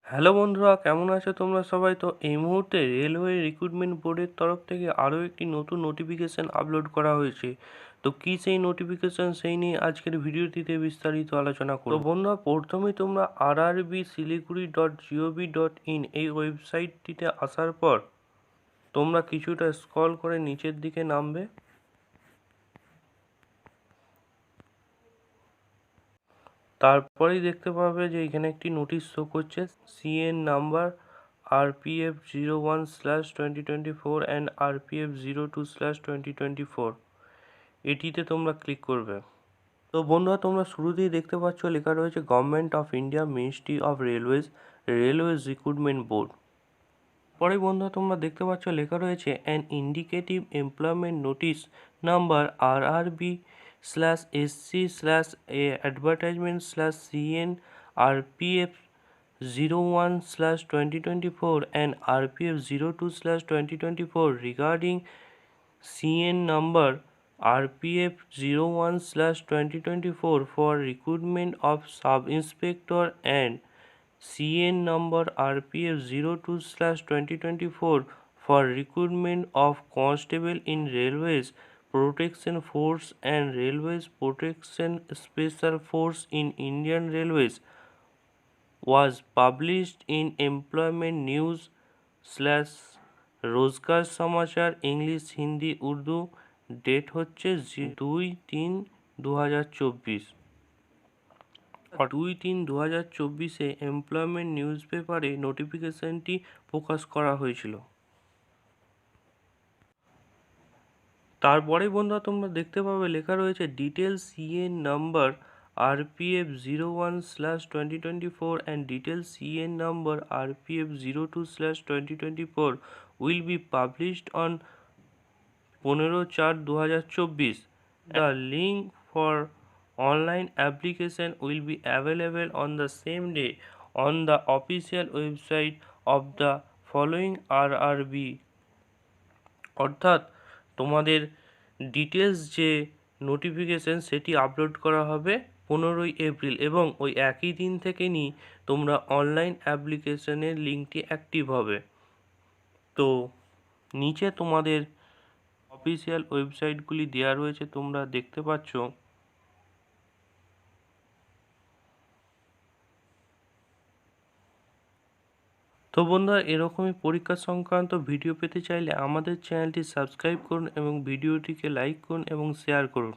Hello বন্ধুরা, কেমন আছো তোমরা সবাই? তো এই মুহূর্তে রেলওয়ে রিক্রুটমেন্ট বোর্ডের তরফ থেকে আরও একটি নতুন নোটিফিকেশান আপলোড করা হয়েছে। তো কী সেই নোটিফিকেশান, সেই নিয়ে আজকের ভিডিওটিতে বিস্তারিত আলোচনা করব। তো বন্ধুরা, প্রথমেই তোমরা RRB siliguri.gov.in এই ওয়েবসাইটটিতে আসার পর তোমরা কিছুটা স্ক্রল করে নিচের দিকে নামবে। তারপরেই দেখতে পাবে যে এখানে একটি নোটিশ শো করছে, CN number RPF 01/2024 and RPF 02/2024। এটিতে তোমরা ক্লিক করবে। তো বন্ধুরা, তোমরা শুরুতেই দেখতে পাচ্ছ লেখা রয়েছে government of India, ministry of railways recruitment board. পরে বন্ধুরা তোমরা দেখতে পাচ্ছ লেখা রয়েছে an indicative employment notice number RRB/SC/advertisement/CN RPF 01/2024 and RPF 02/2024 regarding CN number RPF 01/2024 for recruitment of sub-inspector and CN number RPF 02/2024 for recruitment of constable in Railways Protection Force and Railways Protection Special Force in Indian Railways was published in Employment News / Rozgar Samachar English Hindi Urdu। Date হচ্ছে 2/3/2024। 2/3/2024 employment news পেপারে নোটিফিকেশনটি প্রকাশ করা হয়েছিল। তারপরে বন্ধুরা তোমরা দেখতে পাবে লেখা রয়েছে details CN number RPF 01/2024 and details CN number RPF 02/2024 will be published on 15/4/2024. The link for online application will be available on the same day on the official website of the following RRB। অর্থাৎ তোমাদের details যে notification সেটি upload করা হবে 15ই April এবং ওই একই দিন থেকে নিয়ে তোমরা অনলাইন অ্যাপ্লিকেশনের লিঙ্কটি অ্যাক্টিভ হবে। তো নিচে তোমাদের অফিসিয়াল ওয়েবসাইটগুলি দেওয়া রয়েছে, তোমরা দেখতে পাচ্ছ। তো বন্ধুরা, এরকমই পরীক্ষা সংক্রান্ত ভিডিও পেতে চাইলে আমাদের চ্যানেলটি সাবস্ক্রাইব করুন এবং ভিডিওটিকে লাইক করুন এবং শেয়ার করুন।